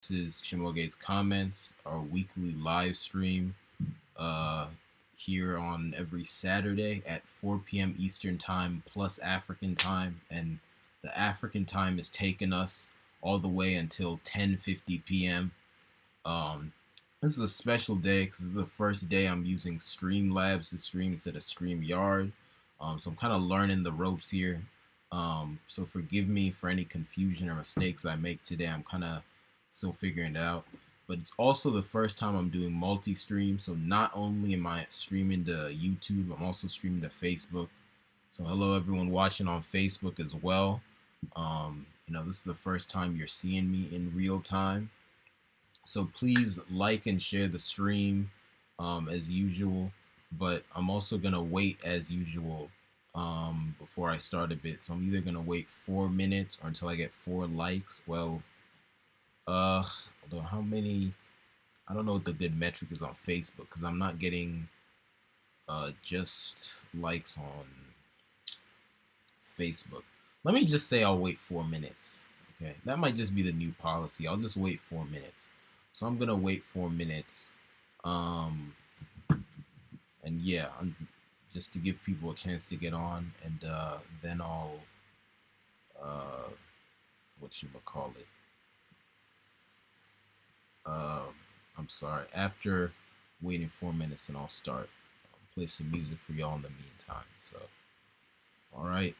This is Chimoge's Comments, our weekly live stream uh, here on every Saturday at 4 p.m. Eastern Time plus African time. And the African time is taking us all the way until 10:50 p.m. Um, this is a special day because this is the first day I'm using Streamlabs to stream instead of StreamYard. So I'm kind of learning the ropes here. So forgive me for any confusion or mistakes I make today. I'm kind of still figuring it out. But it's also the first time I'm doing multi-stream. So not only am I streaming to YouTube, I'm also streaming to Facebook. So hello everyone watching on Facebook as well. This is the first time you're seeing me in real time. So please like and share the stream as usual. But I'm also going to wait as usual before I start a bit. So I'm either going to wait 4 minutes or until I get 4 likes. Well, although how many, I don't know what the good metric is on Facebook because I'm not getting just likes on Facebook. Let me just say I'll wait 4 minutes. Okay, that might just be the new policy. I'll just wait 4 minutes. So I'm gonna wait 4 minutes, and yeah, just to give people a chance to get on, and then I'll, what you call it? I'm sorry. After waiting 4 minutes, and I'll start play some music for y'all in the meantime. So, all right.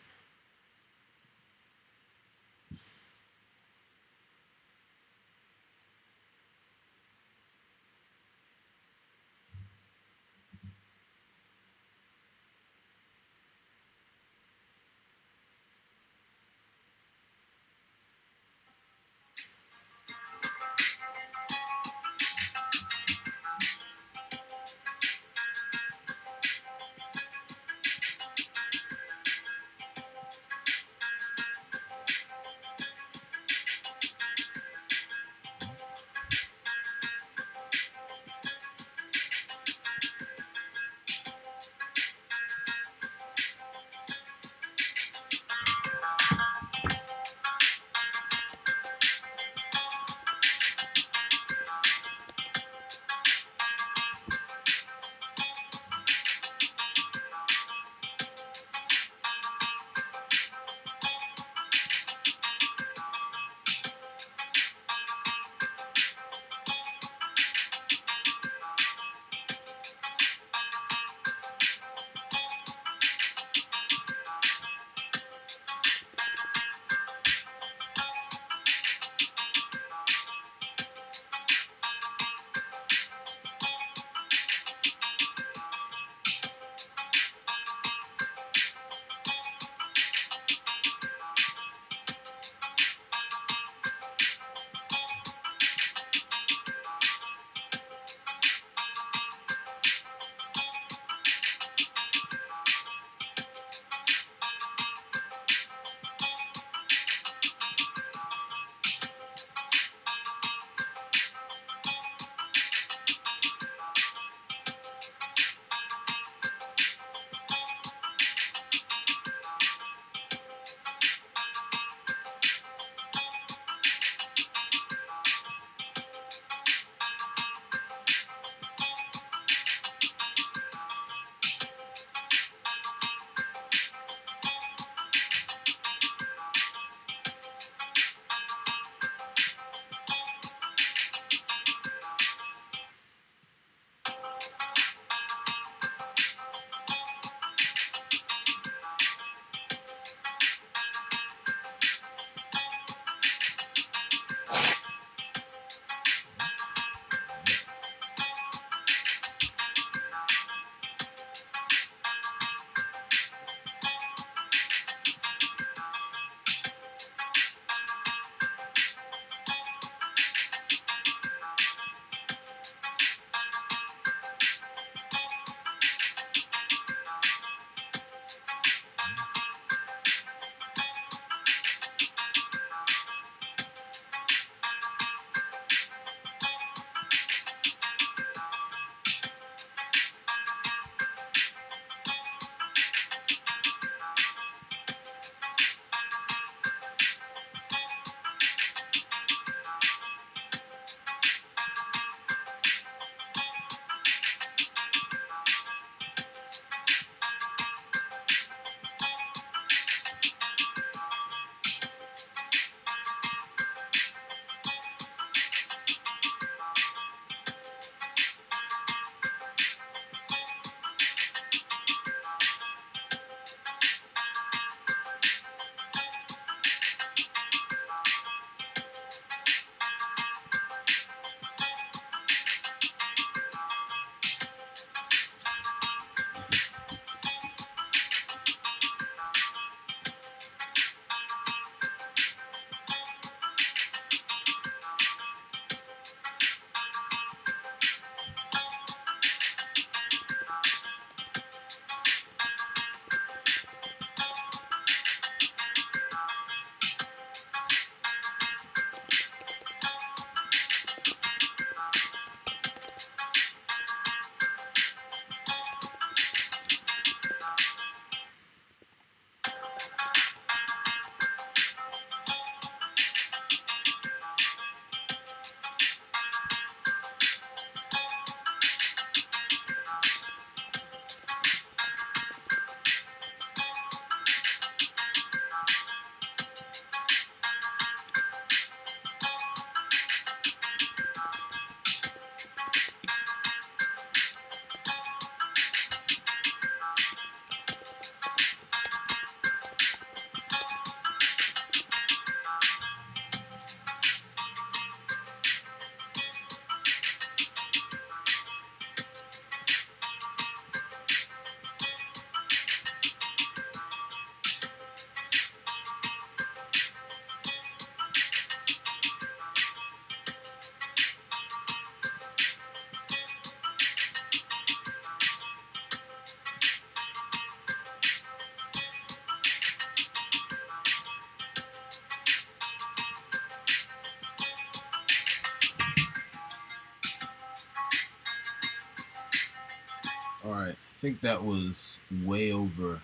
All right, I think that was way over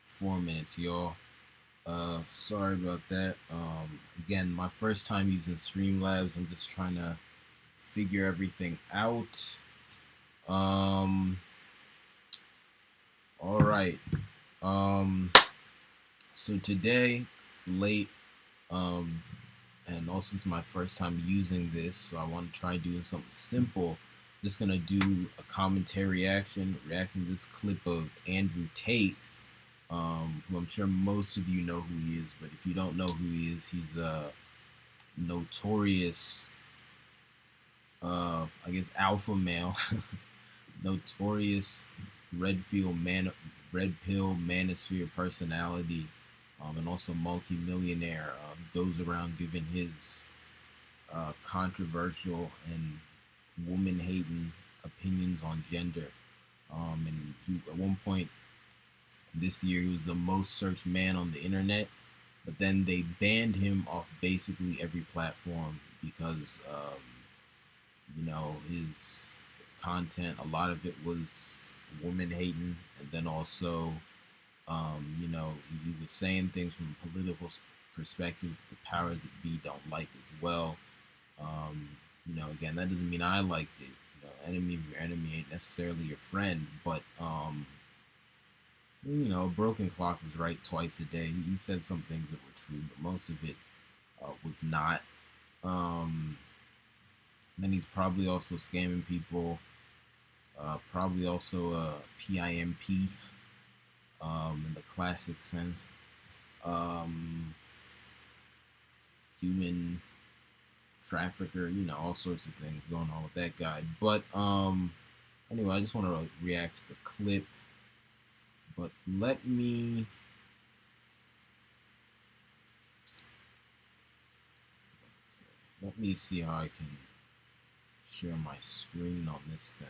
4 minutes, y'all. Sorry about that. Again, my first time using Streamlabs. I'm just trying to figure everything out. All right. So today it's late. And also it's my first time using this, so I want to try doing something simple. Just gonna do a commentary reacting to this clip of Andrew Tate, who I'm sure most of you know who he is, but if you don't know who he is, he's a notorious, I guess, alpha male, notorious red pill manosphere personality, and also multi-millionaire. Goes around giving his controversial and woman-hating opinions on gender. And he, at one point this year, he was the most searched man on the internet. But then they banned him off basically every platform because, his content, a lot of it was woman hating, and then also, he was saying things from a political perspective the powers that be don't like as well. Again, that doesn't mean I liked it. Enemy of your enemy ain't necessarily your friend, but a broken clock is right twice a day. He said some things that were true, but most of it was not. Then he's probably also scamming people. Probably also a PIMP in the classic sense. Human trafficker, all sorts of things going on with that guy. But anyway, I just want to react to the clip. But let me see how I can share my screen on this thing.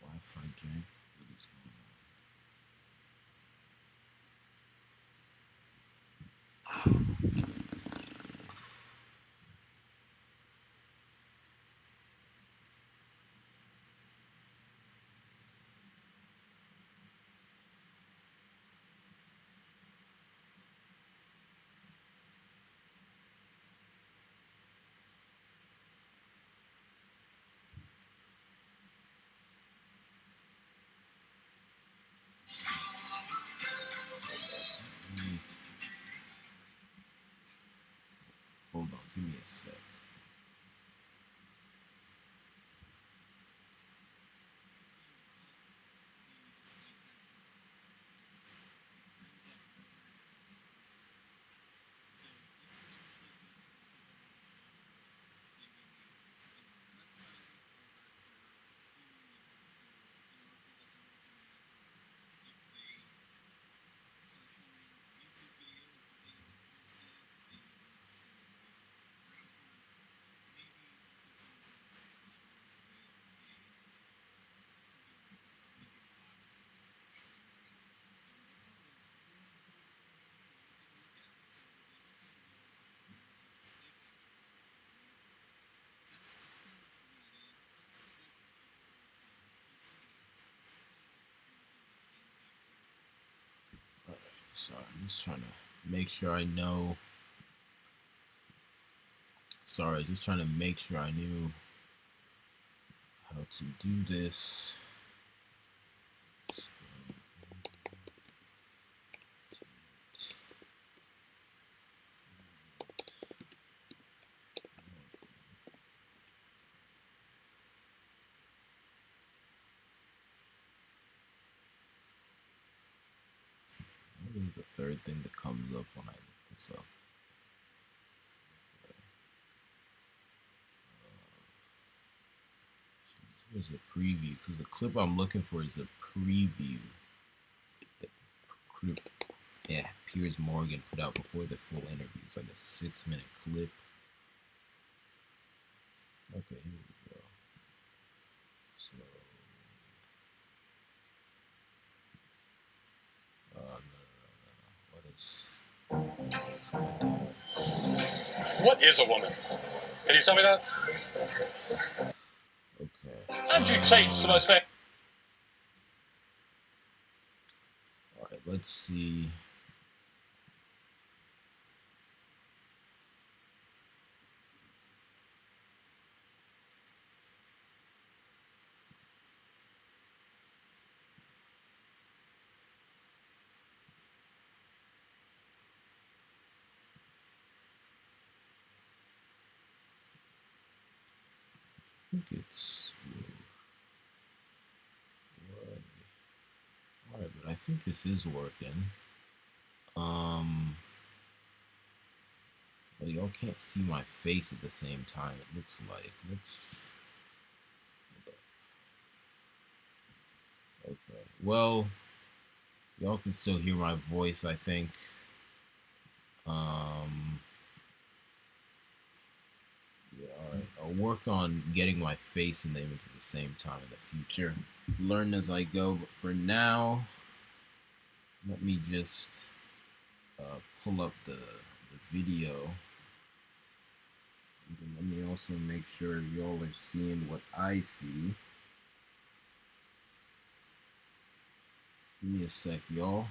Wi-Fi gang. What is going on? Hold on, give me a sec. Sorry, I'm just trying to make sure I know. Sorry, just trying to make sure I knew how to do this. This is the third thing that comes up when I look this up. This is a preview, because the clip I'm looking for is a preview that Piers Morgan put out before the full interview. It's like a 6-minute clip. Okay, here we go. So, what is a woman? Can you tell me that? Okay. Andrew Tate's the most famous. All right, let's see. I think it's all right, but I think this is working. But y'all can't see my face at the same time. It looks like okay. Well, y'all can still hear my voice, I think. Yeah, all right. I'll work on getting my face in the image at the same time in the future. Learn as I go, but for now, let me just pull up the video. And let me also make sure y'all are seeing what I see. Give me a sec, y'all.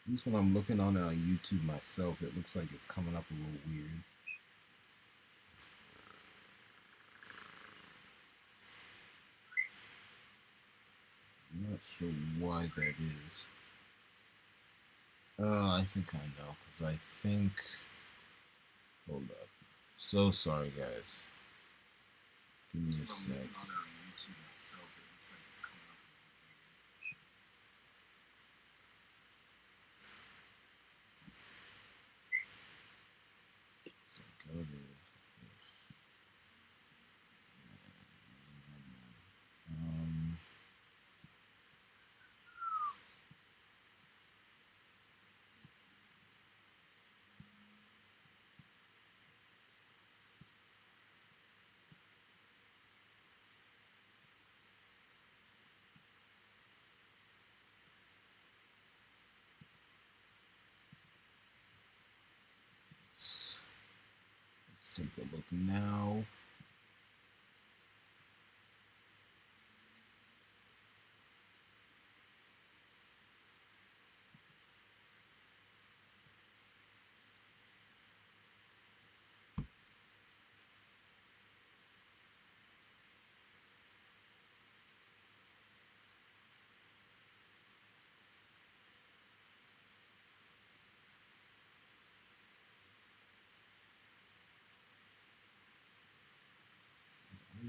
At least when I'm looking on YouTube myself, it looks like it's coming up a little weird. I'm not sure why that is. I think I know, because I think... Hold up. So sorry, guys. Give me a sec. Let's take a look now.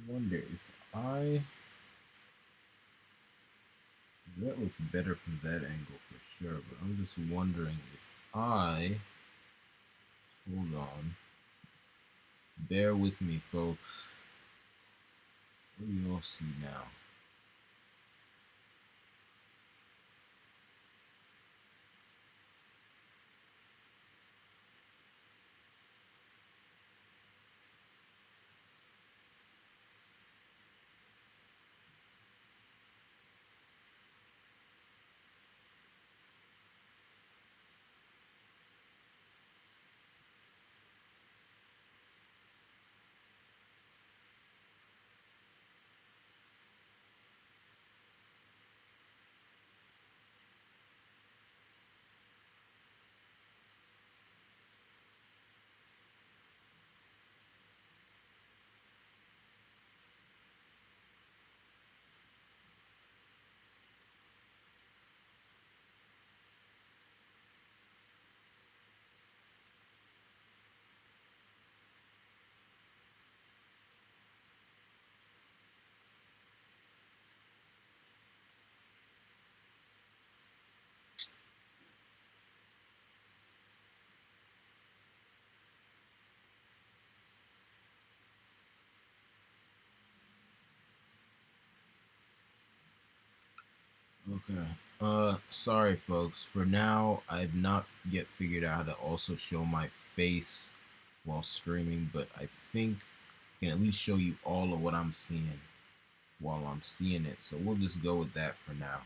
I wonder if that looks better from that angle for sure, but I'm just wondering if hold on, bear with me, folks. What do you all see now? Okay. Sorry, folks. For now, I've not yet figured out how to also show my face while streaming, but I think I can at least show you all of what I'm seeing while I'm seeing it. So we'll just go with that for now.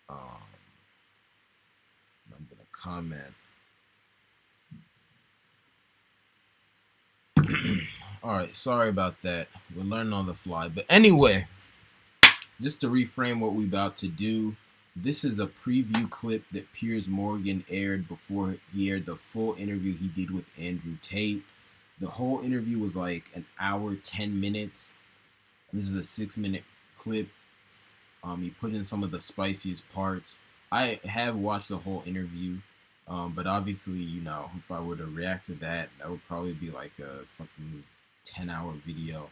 I'm gonna comment. All right, sorry about that. We're learning on the fly, but anyway, just to reframe what we're about to do, this is a preview clip that Piers Morgan aired before he aired the full interview he did with Andrew Tate. The whole interview was like an hour, 10 minutes. This is a 6-minute clip. He put in some of the spiciest parts. I have watched the whole interview, but obviously, you know, if I were to react to that, that would probably be like a fucking 10-hour video.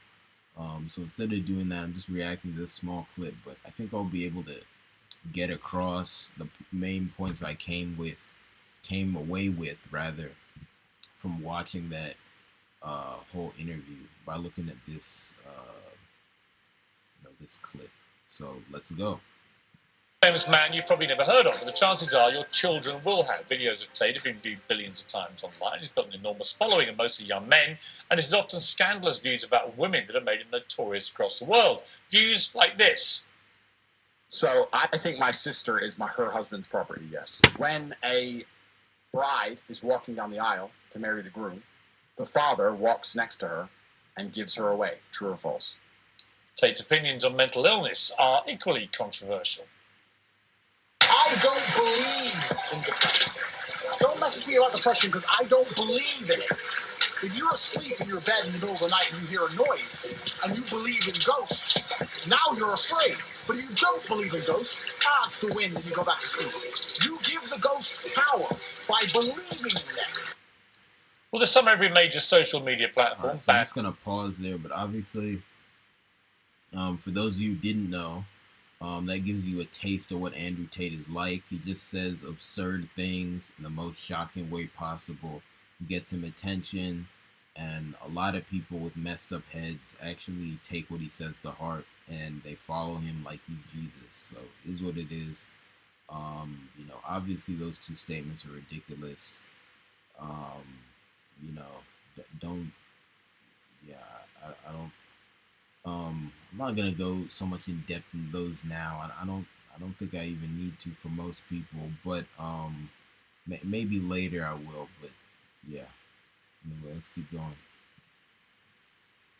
So instead of doing that, I'm just reacting to this small clip, but I think I'll be able to get across the main points I came away with rather from watching that whole interview by looking at this this clip. So let's go. Famous man you've probably never heard of, but the chances are your children will have. Videos of Tate have been viewed billions of times online. He's built an enormous following of mostly young men, and his often scandalous views about women that have made him notorious across the world. Views like this. So I think my sister is her husband's property, yes. When a bride is walking down the aisle to marry the groom, the father walks next to her and gives her away. True or false? Tate's opinions on mental illness are equally controversial. I don't believe in depression. Don't message me about depression because I don't believe in it. If you're asleep in your bed in the middle of the night and you hear a noise and you believe in ghosts, now you're afraid. But if you don't believe in ghosts, it's the wind and you go back to sleep. You give the ghosts power by believing in them. Well, this summer, every major social media platform... Right, so I'm just going to pause there, but obviously, for those of you who didn't know, that gives you a taste of what Andrew Tate is like. He just says absurd things in the most shocking way possible. He gets him attention, and a lot of people with messed up heads actually take what he says to heart, and they follow him like he's Jesus. So it is what it is. You know, obviously those two statements are ridiculous. You know, don't, yeah, I don't, I'm not gonna go so much in depth in those now. I don't think I even need to for most people, but maybe later I will. But yeah, anyway, let's keep going.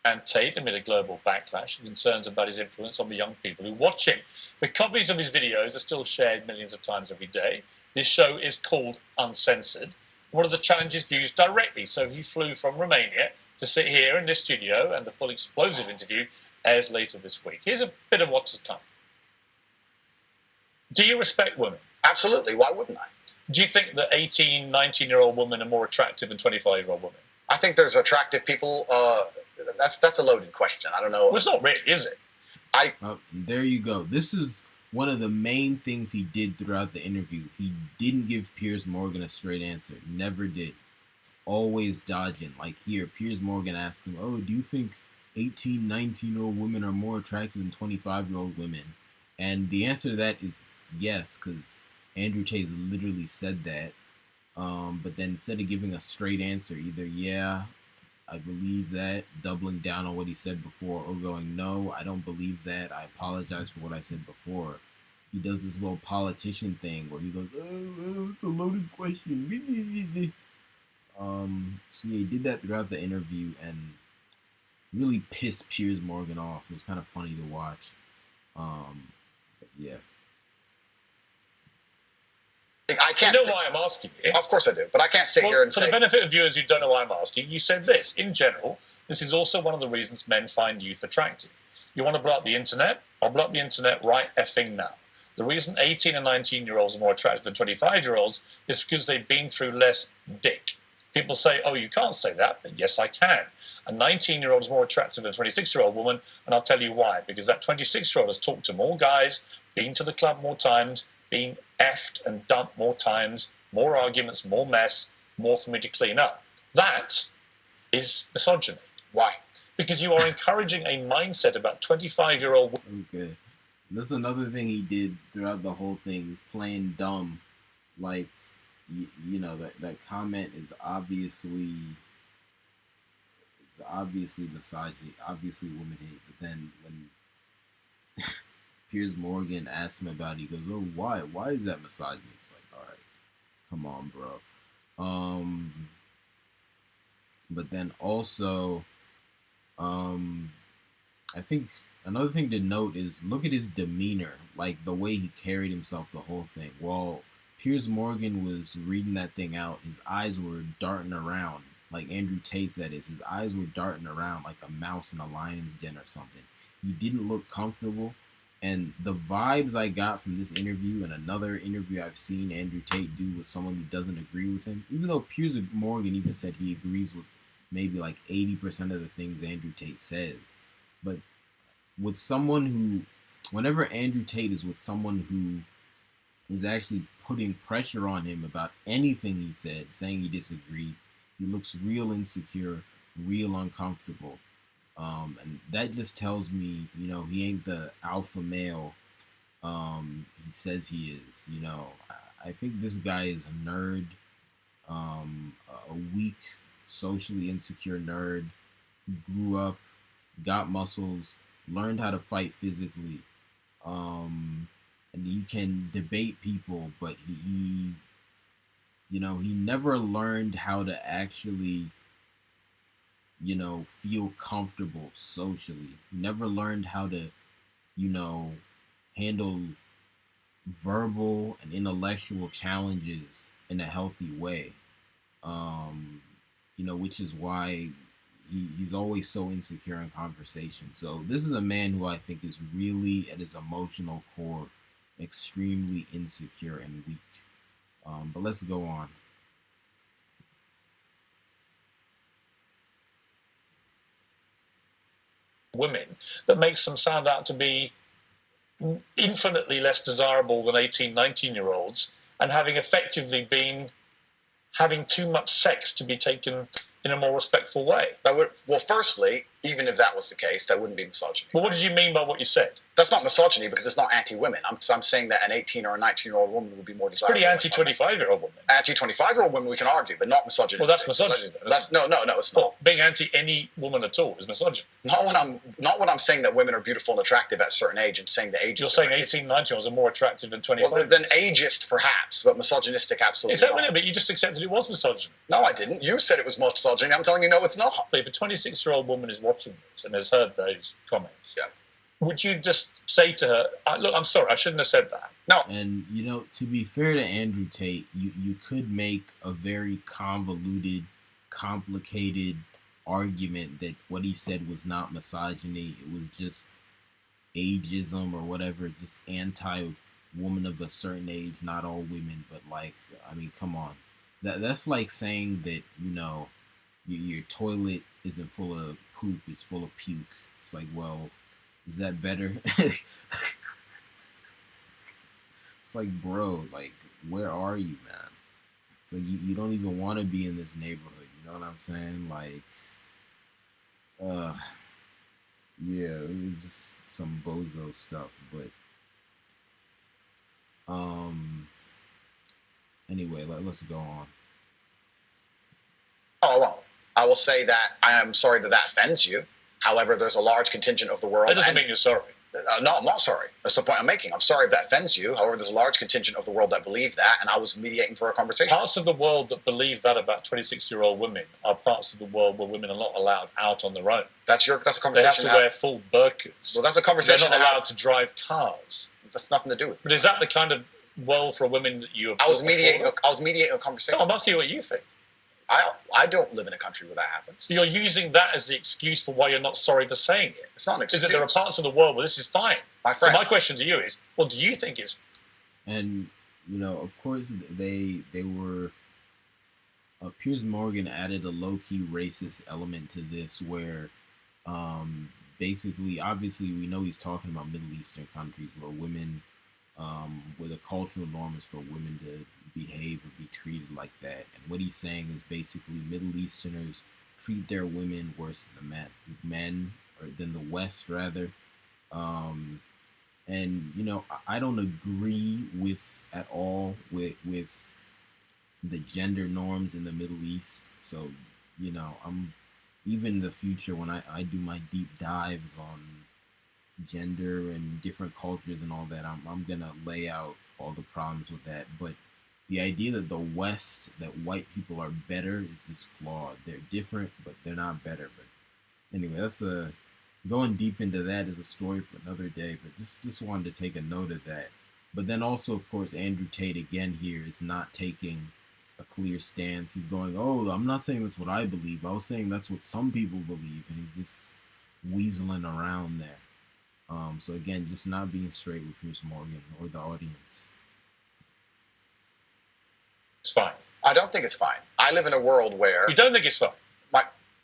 And Tate amid a global backlash and concerns about his influence on the young people who watch him. But copies of his videos are still shared millions of times every day. This show is called Uncensored. One of the challenges views directly, so he flew from Romania to sit here in this studio, and the full explosive interview airs later this week. Here's a bit of what's to come. Do you respect women? Absolutely. Why wouldn't I? Do you think that 18, 19-year-old women are more attractive than 25-year-old women? I think there's attractive people. That's a loaded question. I don't know. Well, it's not really, is it? There you go. This is one of the main things he did throughout the interview. He didn't give Piers Morgan a straight answer. Never did. Always dodging. Like here, Piers Morgan asked him, oh, do you think 18, 19-year-old women are more attractive than 25-year-old women? And the answer to that is yes, because Andrew Tate literally said that. But then instead of giving a straight answer, either yeah, I believe that, doubling down on what he said before, or going, no, I don't believe that, I apologize for what I said before. He does this little politician thing where he goes, oh, it's a loaded question. So yeah, he did that throughout the interview and really pissed Piers Morgan off. It was kind of funny to watch. But yeah. I can't. You know why I'm asking you? Of course I do, but I can't sit here and say. For the benefit of viewers who don't know why I'm asking, you said this. In general, this is also one of the reasons men find youth attractive. You want to blow up the internet? I'll blow up the internet right effing now. The reason 18 and 19-year-olds are more attractive than 25-year-olds is because they've been through less dick. People say, oh, you can't say that, but yes, I can. A 19-year-old is more attractive than a 26-year-old woman, and I'll tell you why. Because that 26-year-old has talked to more guys, been to the club more times, been effed and dumped more times, more arguments, more mess, more for me to clean up. That is misogyny. Why? Because you are encouraging a mindset about 25-year-old... Okay. This is another thing he did throughout the whole thing. He's playing dumb. Like, you know, that comment is obviously misogyny, obviously woman hate. But then when Piers Morgan asked him about it, he goes, "Oh, why? Why is that misogyny?" It's like, all right, come on, bro. But then also, I think another thing to note is look at his demeanor, like the way he carried himself the whole thing. While Piers Morgan was reading that thing out, his eyes were darting around, like Andrew Tate said is. His eyes were darting around like a mouse in a lion's den or something. He didn't look comfortable. And the vibes I got from this interview and another interview I've seen Andrew Tate do with someone who doesn't agree with him, even though Piers Morgan even said he agrees with maybe like 80% of the things Andrew Tate says. But with someone who, whenever Andrew Tate is with someone who is actually putting pressure on him about anything he said, saying he disagreed, he looks real insecure, real uncomfortable. And that just tells me, you know, he ain't the alpha male he says he is. You know, I think this guy is a nerd, a weak, socially insecure nerd who grew up, got muscles, learned how to fight physically, and he can debate people, but he you know, he never learned how to actually, you know, feel comfortable socially. He never learned how to, you know, handle verbal and intellectual challenges in a healthy way. You know, which is why he's always so insecure in conversation. So this is a man who I think is really at his emotional core extremely insecure and weak. But let's go on. Women that makes them sound out to be infinitely less desirable than 18, 19-year-olds, and having effectively been having too much sex to be taken in a more respectful way. Well, firstly, even if that was the case, that wouldn't be misogyny. But what did you mean by what you said? That's not misogyny because it's not anti-women. I'm saying that an 18 or a 19-year-old woman would be more desirable. Pretty anti-25-year-old woman. Anti-25-year-old women we can argue, but not misogyny. Well, that's misogyny. No, it's not. Well, being anti any woman at all is misogyny. Not when I'm saying that women are beautiful and attractive at a certain age and saying the age. You're saying 18, 19-year-olds are more attractive than 25. Well, than ageist, perhaps, but misogynistic, absolutely. Is that really? But you just accepted it was misogyny. No, I didn't. You said it was misogyny. I'm telling you, no, it's not. But if a 26-year-old woman is watching this and has heard those comments, yeah, would you just say to her, look, I'm sorry, I shouldn't have said that? No. And, you know, to be fair to Andrew Tate, you could make a very convoluted, complicated argument that what he said was not misogyny. It was just ageism or whatever, just anti-woman of a certain age, not all women. But, like, I mean, come on. That's like saying that, you know, your toilet isn't full of poop, it's full of puke. It's like, well, is that better? It's like, bro, like, where are you, man? So you don't even want to be in this neighborhood. You know what I'm saying? Like, yeah, it was just some bozo stuff. But, anyway, let's go on. Oh, well, I will say that I am sorry that offends you. However, there's a large contingent of the world. That doesn't mean you're sorry. No, I'm not sorry. That's the point I'm making. I'm sorry if that offends you. However, there's a large contingent of the world that believe that, and I was mediating for a conversation. Parts of the world that believe that about 26-year-old women are parts of the world where women are not allowed out on their own. That's a conversation. They have to wear full burqas. Well, that's a conversation. They're not allowed to drive cars. That's nothing to do with it. But is that the kind of world for women that you? I was mediating a conversation. No, I'm asking you what you think. I don't live in a country where that happens. So you're using that as the excuse for why you're not sorry for saying it. It's not an excuse. Is that there are parts of the world where this is fine? My friend. So my question to you is, well, do you think it's... And, you know, of course, they were... Piers Morgan added a low-key racist element to this where basically, obviously, we know he's talking about Middle Eastern countries where women... where the cultural norm is for women to behave or be treated like that. And what he's saying is basically Middle Easterners treat their women worse than men, or than the West rather. And you know, I don't agree with at all with the gender norms in the Middle East. So, you know, I'm even in the future when I do my deep dives on gender and different cultures and all that, I'm gonna lay out all the problems with that. But the idea that the West, that white people are better is just flawed. They're different, but they're not better. But anyway, that's a going deep into that is a story for another day. But just wanted to take a note of that. But then also, of course, Andrew Tate again here is not taking a clear stance. He's going, "Oh, I'm not saying that's what I believe. I was saying that's what some people believe," and he's just weaseling around there. So again, just not being straight with Piers Morgan or the audience. It's fine. I don't think it's fine. I live in a world where You don't think it's fine?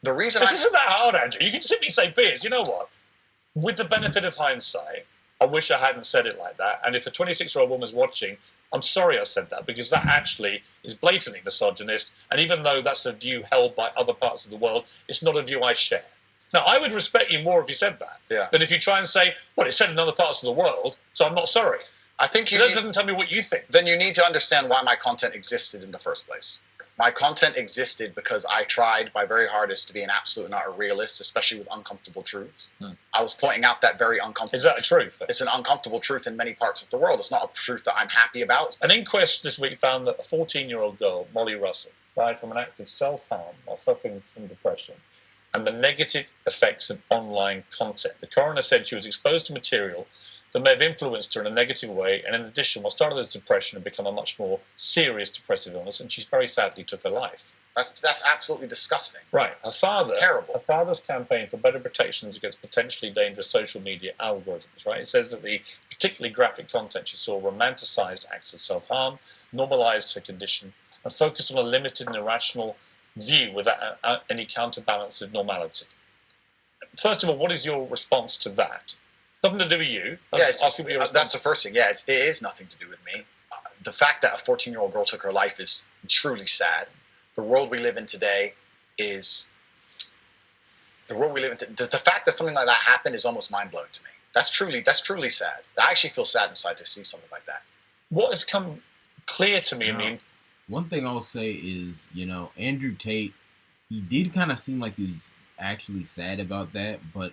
the reason This isn't that hard, Andrew. You can simply say, Piers, you know what? With the benefit of hindsight, I wish I hadn't said it like that. And if a 26-year-old woman's watching, I'm sorry I said that, because that actually is blatantly misogynist. And even though that's a view held by other parts of the world, it's not a view I share. Now, I would respect you more if you said that than if you try and say, well, it's said in other parts of the world, so I'm not sorry. I think that doesn't tell me what you think. Then you need to understand why my content existed in the first place. My content existed because I tried my very hardest to be an absolute and utter realist, especially with uncomfortable truths. I was pointing out that very uncomfortable. Is that a truth? It's an uncomfortable truth in many parts of the world. It's not a truth that I'm happy about. An inquest this week found that a 14-year-old girl, Molly Russell, died from an act of self-harm while suffering from depression and the negative effects of online content. The coroner said she was exposed to material that may have influenced her in a negative way, and in addition, what started as depression had become a much more serious depressive illness, and she very sadly took her life. That's absolutely disgusting. Right. Her father, that's terrible. Her father's campaign for better protections against potentially dangerous social media algorithms, right? It says that the particularly graphic content she saw romanticized acts of self-harm, normalized her condition, and focused on a limited and irrational view without any counterbalance of normality. First of all, what is your response to that? Nothing to do with you. That's the first thing. Yeah, it is nothing to do with me. The fact that a 14-year-old girl took her life is truly sad. The world we live in today is... The fact that something like that happened is almost mind-blowing to me. That's truly sad. I actually feel sad inside to see something like that. What has come clear to me one thing I'll say is, you know, Andrew Tate, he did kind of seem like he's actually sad about that, but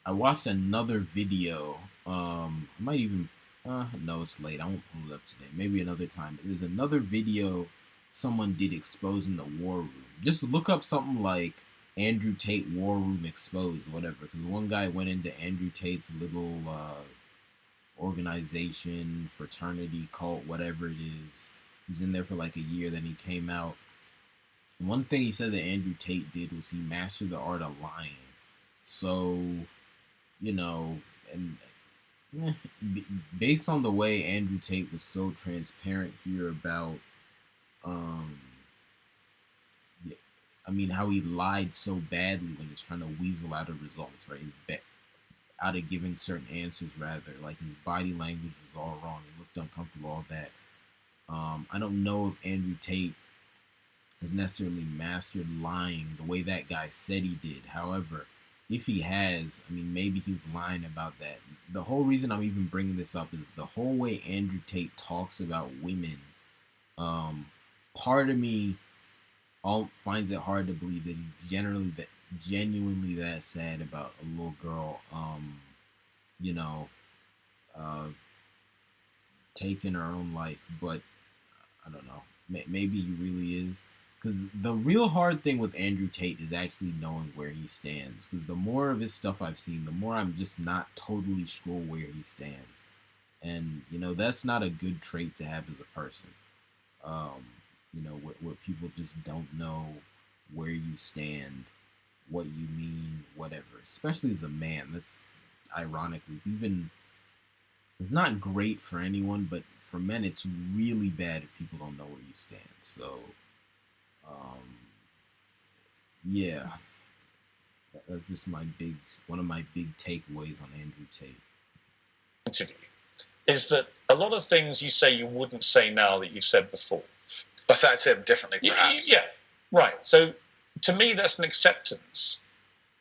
I watched another video. I might even, no, it's late. I won't pull it up today. Maybe another time. But there's another video someone did exposing the war room. Just look up something like Andrew Tate War Room Exposed, whatever. Because one guy went into Andrew Tate's little organization, fraternity, cult, whatever it is. He was in there for like a year. Then he came out. One thing he said that Andrew Tate did was he mastered the art of lying. So, you know, and based on the way Andrew Tate was so transparent here about, I mean, how he lied so badly when he's trying to weasel out of results, right? He's out of giving certain answers, rather. Like, his body language was all wrong. He looked uncomfortable, all that. I don't know if Andrew Tate has necessarily mastered lying the way that guy said he did. However, if he has, I mean, maybe he's lying about that. The whole reason I'm even bringing this up is the whole way Andrew Tate talks about women. Part of me finds it hard to believe that he's genuinely that sad about a little girl, you know, taking her own life. But I don't know. Maybe he really is. Because the real hard thing with Andrew Tate is actually knowing where he stands. Because the more of his stuff I've seen, the more I'm just not totally sure where he stands. And, you know, that's not a good trait to have as a person. You know, where people just don't know where you stand, what you mean, whatever. Especially as a man. That's, ironically, it's not great for anyone, but for men it's really bad if people don't know where you stand. So... yeah, that's just one of my big takeaways on Andrew Tate. Interview is that a lot of things you say you wouldn't say now that you've said before. But I'd say them differently, perhaps. Yeah, right. So to me, that's an acceptance,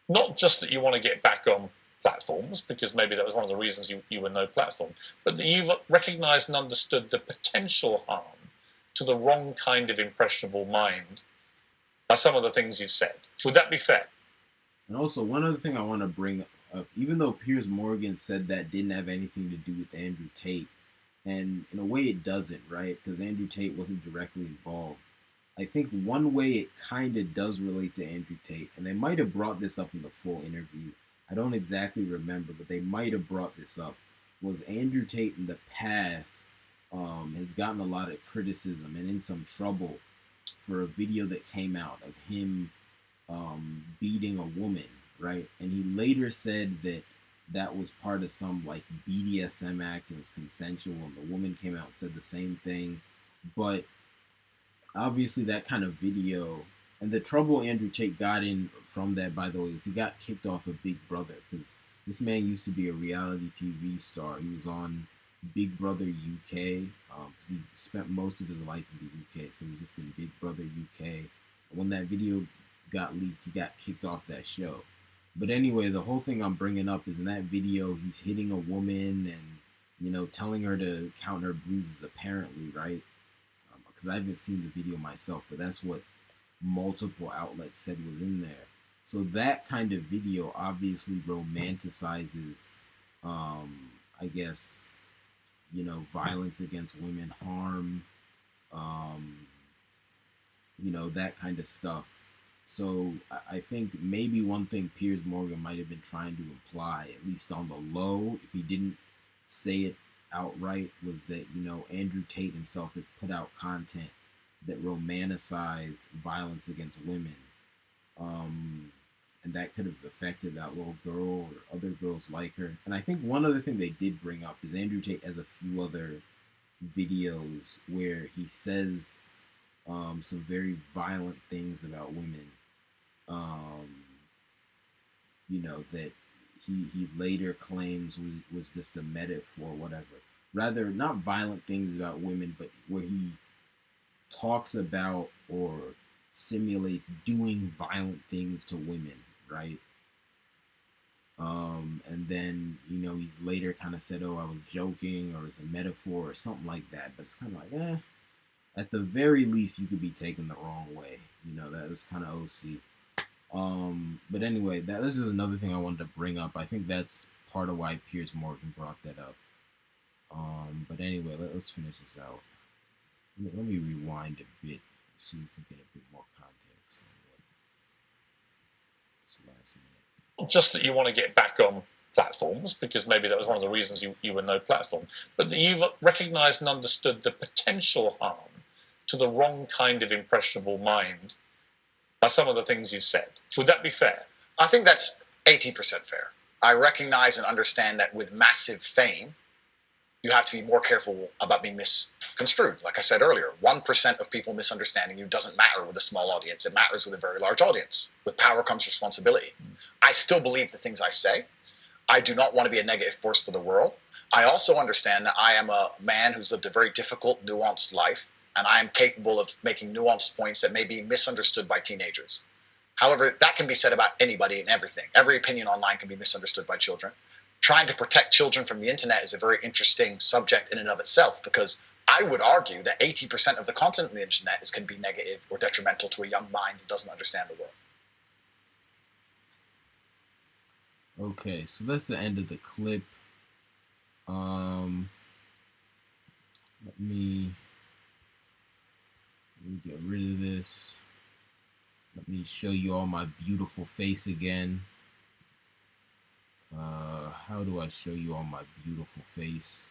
not just that you want to get back on platforms, because maybe that was one of the reasons you were no platform, but that you've recognized and understood the potential harm to the wrong kind of impressionable mind by some of the things you've said. Would that be fair? And also, one other thing I want to bring up, even though Piers Morgan said that didn't have anything to do with Andrew Tate, and in a way it doesn't, right? Because Andrew Tate wasn't directly involved. I think one way it kind of does relate to Andrew Tate, and they might have brought this up in the full interview. I don't exactly remember, but they might have brought this up. Was Andrew Tate in the past has gotten a lot of criticism and in some trouble for a video that came out of him beating a woman, right? And he later said that that was part of some like BDSM act and it was consensual, and the woman came out and said the same thing. But obviously that kind of video, and the trouble Andrew Tate got in from that, by the way, is he got kicked off of Big Brother, because this man used to be a reality TV star. He was on Big Brother UK, because he spent most of his life in the UK, so he was just in Big Brother UK. And when that video got leaked, he got kicked off that show. But anyway, the whole thing I'm bringing up is in that video, he's hitting a woman and, you know, telling her to count her bruises, apparently, right? Because I haven't seen the video myself, but that's what multiple outlets said was in there. So that kind of video obviously romanticizes, I guess, you know, violence against women, harm, you know, that kind of stuff. So I think maybe one thing Piers Morgan might have been trying to imply, at least on the low, if he didn't say it outright, was that, you know, Andrew Tate himself has put out content that romanticized violence against women. And that could have affected that little girl or other girls like her. And I think one other thing they did bring up is Andrew Tate has a few other videos where he says some very violent things about women. You know, that he later claims was just a metaphor or whatever. Rather, not violent things about women, but where he talks about or simulates doing violent things to women, right? And then, you know, he's later kind of said, oh, I was joking, or it's a metaphor or something like that. But it's kind of like, at the very least, you could be taken the wrong way. You know, that was kind of OC. But anyway, that's just another thing I wanted to bring up. I think that's part of why Piers Morgan brought that up. But anyway, let's finish this out. Let me rewind a bit so you can get a bit more context on what's last minute. Just that you want to get back on platforms, because maybe that was one of the reasons you were no platform, but that you've recognized and understood the potential harm to the wrong kind of impressionable mind by some of the things you've said. Would that be fair? I think that's 80% fair. I recognize and understand that with massive fame, you have to be more careful about being misconstrued. Like I said earlier, 1% of people misunderstanding you doesn't matter with a small audience. It matters with a very large audience. With power comes responsibility. I still believe the things I say. I do not want to be a negative force for the world. I also understand that I am a man who's lived a very difficult, nuanced life, and I am capable of making nuanced points that may be misunderstood by teenagers. However, that can be said about anybody and everything. Every opinion online can be misunderstood by children. Trying to protect children from the internet is a very interesting subject in and of itself, because I would argue that 80% of the content on the internet can be negative or detrimental to a young mind that doesn't understand the world. Okay, so that's the end of the clip. Let me get rid of this. Let me show you all my beautiful face again. How do I show you all my beautiful face?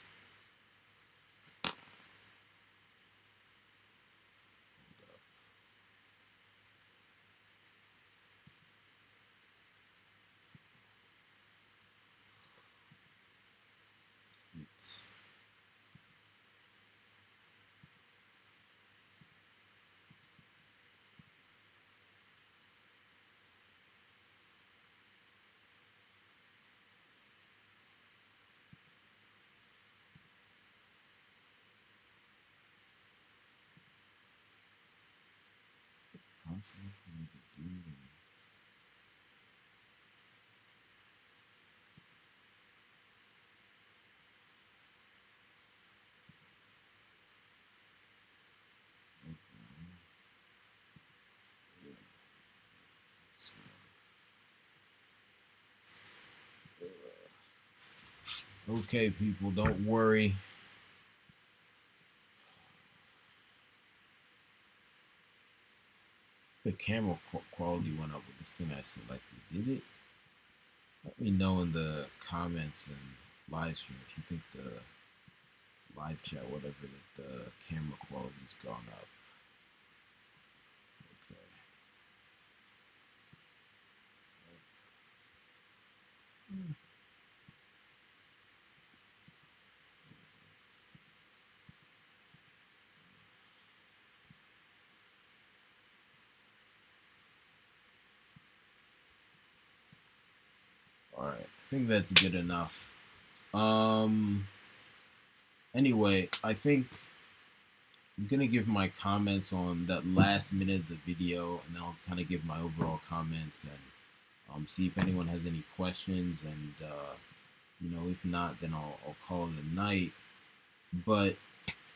Okay, people, don't worry. The camera quality went up with this thing I selected. Did it? Let me know in the comments and live stream if you think the live chat, whatever, that the camera quality's gone up. Okay. All right, I think that's good enough. Anyway, I think I'm gonna give my comments on that last minute of the video, and then I'll kind of give my overall comments and see if anyone has any questions, and you know, if not, then I'll call it a night. But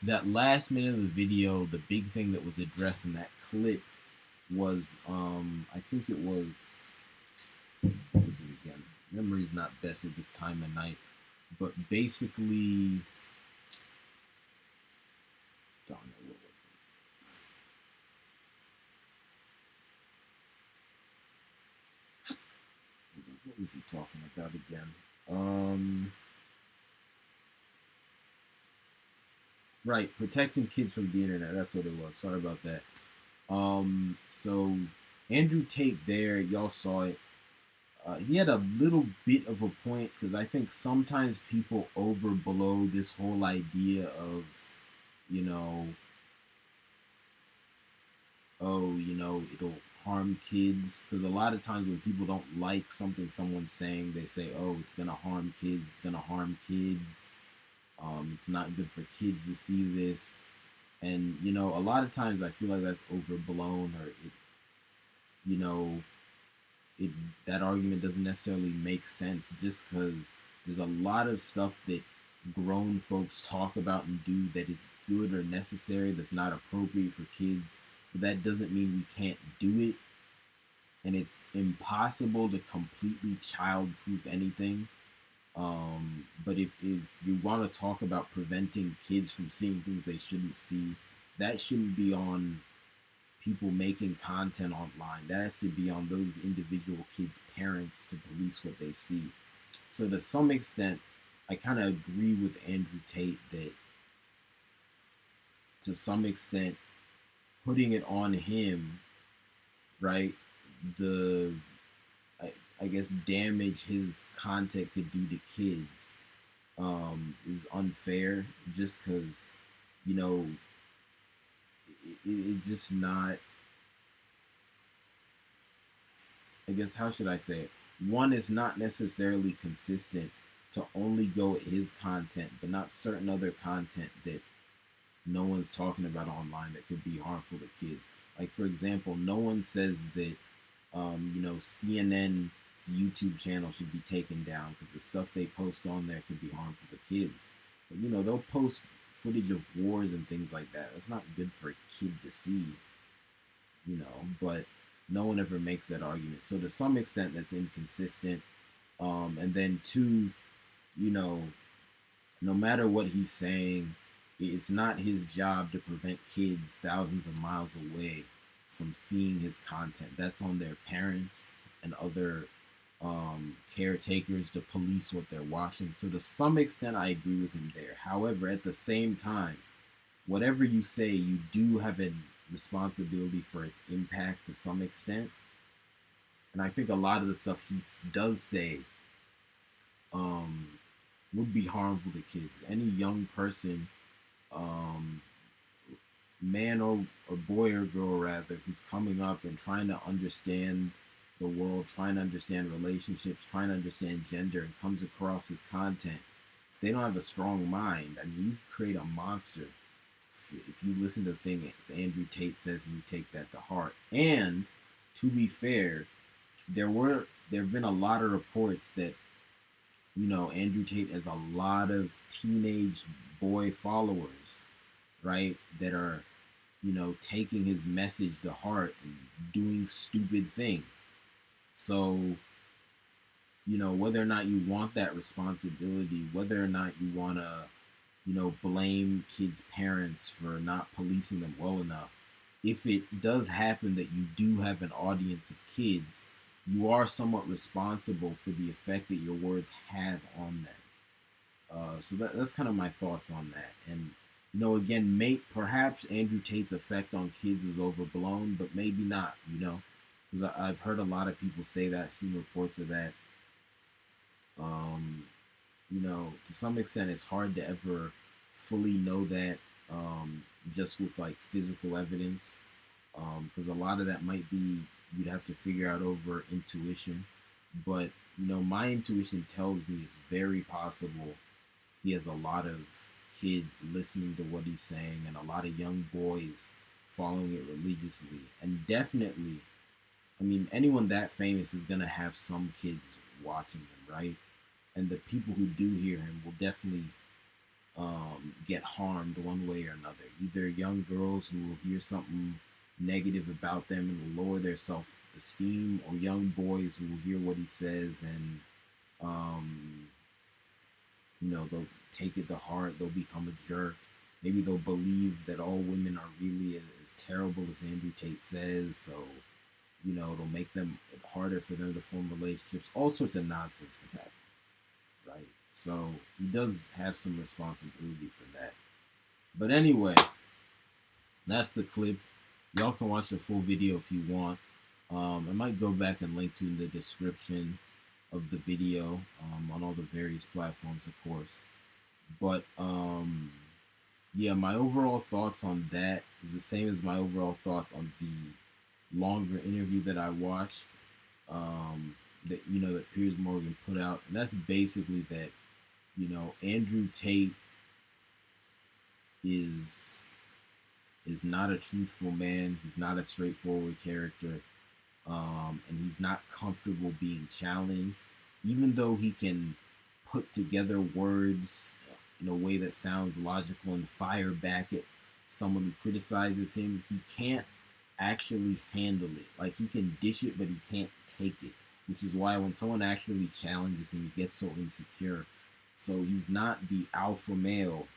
that last minute of the video, the big thing that was addressed in that clip was, I think it was, what was it again? Memory's not best at this time of night, but basically, darn it, what was he talking about again? Right, protecting kids from the internet. That's what it was. Sorry about that. So Andrew Tate there, y'all saw it. He had a little bit of a point, because I think sometimes people overblow this whole idea of, you know, oh, you know, it'll harm kids. Because a lot of times when people don't like something someone's saying, they say, oh, it's going to harm kids, it's going to harm kids. It's not good for kids to see this. And, you know, a lot of times I feel like that's overblown, or, it, you know, that argument doesn't necessarily make sense, just because there's a lot of stuff that grown folks talk about and do that is good or necessary that's not appropriate for kids, but that doesn't mean we can't do it. And it's impossible to completely child-proof anything. But if you want to talk about preventing kids from seeing things they shouldn't see, that shouldn't be on people making content online. That has to be on those individual kids' parents to police what they see. So to some extent, I kind of agree with Andrew Tate that, to some extent, putting it on him, right, I guess damage his content could do to kids is unfair, just because, you know, it's just not, I guess, how should I say it? One is not necessarily consistent to only go at his content, but not certain other content that no one's talking about online that could be harmful to kids. Like, for example, no one says that, you know, CNN's YouTube channel should be taken down because the stuff they post on there could be harmful to kids. But, you know, they'll post footage of wars and things like that. That's not good for a kid to see, you know, but no one ever makes that argument. So to some extent, that's inconsistent. And then two, you know, no matter what he's saying, it's not his job to prevent kids thousands of miles away from seeing his content. That's on their parents and other caretakers to police what they're watching. So to some extent, I agree with him there. However, at the same time, whatever you say, you do have a responsibility for its impact to some extent. And I think a lot of the stuff he does say would be harmful to kids. Any young person, man or boy or girl rather, who's coming up and trying to understand the world, trying to understand relationships, trying to understand gender, and comes across his content, if they don't have a strong mind, I mean, you create a monster if you listen to the things Andrew Tate says and you take that to heart. And to be fair, there have been a lot of reports that, you know, Andrew Tate has a lot of teenage boy followers, right, that are, you know, taking his message to heart and doing stupid things. So you know, whether or not you want that responsibility, whether or not you want to, you know, blame kids' parents for not policing them well enough. If it does happen that you do have an audience of kids, you are somewhat responsible for the effect that your words have on them. So that's kind of my thoughts on that. And you know, again, perhaps Andrew Tate's effect on kids is overblown, but maybe not. You know, because I've heard a lot of people say that, seen reports of that. Um, you know, to some extent, it's hard to ever fully know that just with like physical evidence, because a lot of that might be you'd have to figure out over intuition. But you know, my intuition tells me it's very possible he has a lot of kids listening to what he's saying and a lot of young boys following it religiously. And definitely, I mean, anyone that famous is going to have some kids watching them, right? And the people who do hear him will definitely get harmed one way or another. Either young girls who will hear something negative about them and will lower their self esteem, or young boys who will hear what he says and um, you know, they'll take it to heart, they'll become a jerk. Maybe they'll believe that all women are really as terrible as Andrew Tate says, so, you know, it'll make them harder for them to form relationships. All sorts of nonsense can happen, right? So he does have some responsibility for that. But anyway, that's the clip. Y'all can watch the full video if you want. I might go back and link to in the description of the video on all the various platforms, of course. But yeah, my overall thoughts on that is the same as my overall thoughts on the longer interview that I watched, that, you know, that Piers Morgan put out, and that's basically that, you know, Andrew Tate is not a truthful man. He's not a straightforward character. And he's not comfortable being challenged, even though he can put together words in a way that sounds logical and fire back at someone who criticizes him. He can't actually handle it. Like, he can dish it, but he can't take it, which is why when someone actually challenges him, he gets so insecure. So he's not the alpha male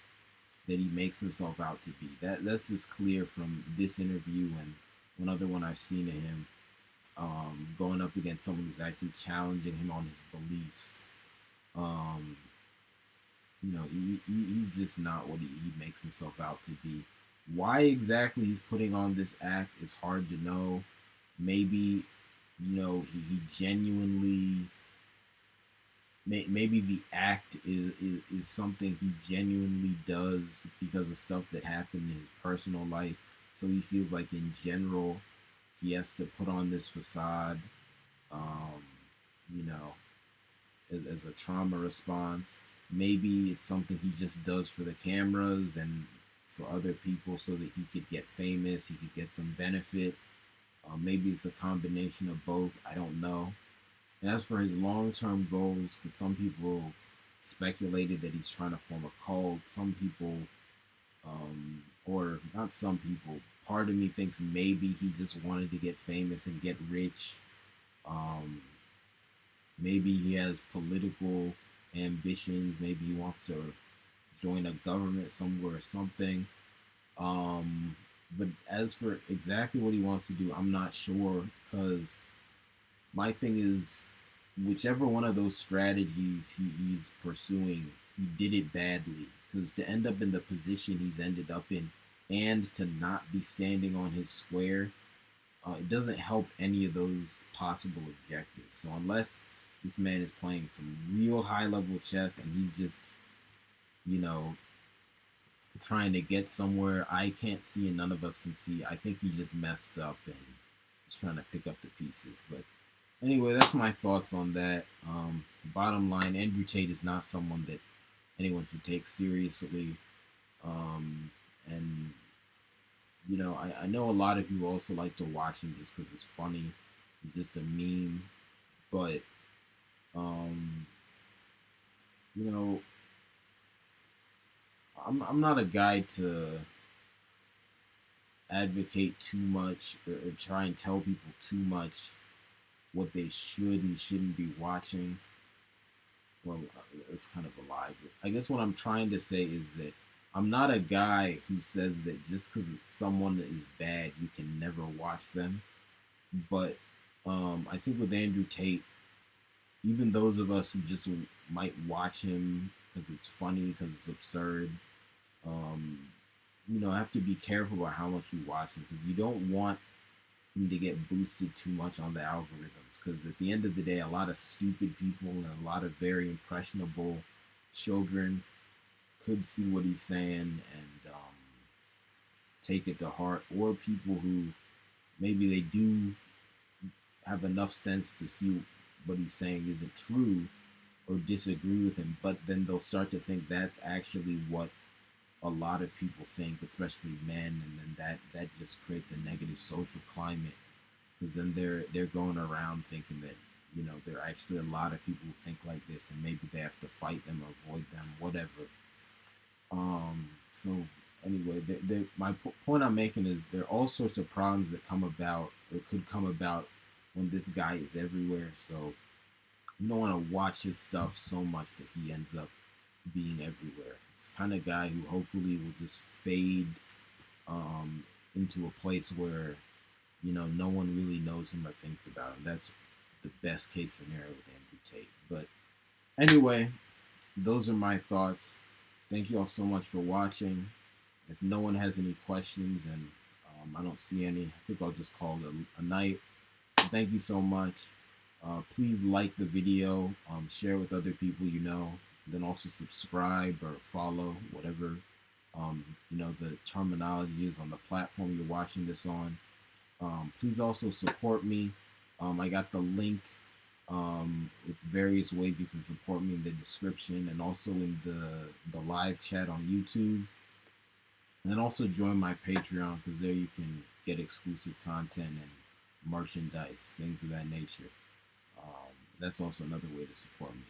that he makes himself out to be. That's just clear from this interview and one other one I've seen of him. Going up against someone who's actually challenging him on his beliefs. You know, he's just not what he makes himself out to be. Why exactly he's putting on this act is hard to know. Maybe, you know, he genuinely, maybe the act is something he genuinely does because of stuff that happened in his personal life. So he feels like in general, he has to put on this facade, you know, as a trauma response. Maybe it's something he just does for the cameras and for other people so that he could get famous, he could get some benefit. Maybe it's a combination of both. I don't know. And as for his long-term goals, because some people speculated that he's trying to form a cult. Some people, or not some people, part of me thinks maybe he just wanted to get famous and get rich. Maybe he has political ambitions. Maybe he wants to join a government somewhere or something. But as for exactly what he wants to do, I'm not sure, because my thing is, whichever one of those strategies he's pursuing, he did it badly. Because to end up in the position he's ended up in and to not be standing on his square, it doesn't help any of those possible objectives. So unless this man is playing some real high-level chess and he's just, you know, trying to get somewhere I can't see and none of us can see, I think he just messed up and is trying to pick up the pieces. But anyway, that's my thoughts on that. Bottom line, Andrew Tate is not someone that anyone should take seriously. And, you know, I know a lot of people also like to watch him just because it's funny. He's just a meme. But, you know, I'm not a guy to advocate too much or try and tell people too much what they should and shouldn't be watching. well, it's kind of a lie. But I guess what I'm trying to say is that I'm not a guy who says that just because someone is bad, you can never watch them. But I think with Andrew Tate, even those of us who just might watch him because it's funny, because it's absurd, um, have to be careful about how much you watch him, because you don't want him to get boosted too much on the algorithms. Because at the end of the day, a lot of stupid people and a lot of very impressionable children could see what he's saying and take it to heart, or people who maybe they do have enough sense to see what he's saying isn't true or disagree with him, but then they'll start to think that's actually what a lot of people think, especially men, and then that just creates a negative social climate, because then they're going around thinking that there are actually a lot of people who think like this, and maybe they have to fight them or avoid them, whatever. So anyway, my point I'm making is there are all sorts of problems that come about or could come about when this guy is everywhere. So you don't want to watch his stuff so much that he ends up being everywhere. It's the kind of guy who hopefully will just fade into a place where no one really knows him or thinks about him. That's the best case scenario with Andrew Tate. But anyway, those are my thoughts. Thank you all so much for watching. If no one has any questions, and I don't see any, I think I'll just call it a night. So thank you so much. Please like the video, share with other people you know, and then also subscribe or follow, whatever the terminology is on the platform you're watching this on. Please also support me. I got the link with various ways you can support me in the description, and also in the live chat on YouTube. And then also join my Patreon, because there you can get exclusive content and merchandise, things of that nature. That's also another way to support me.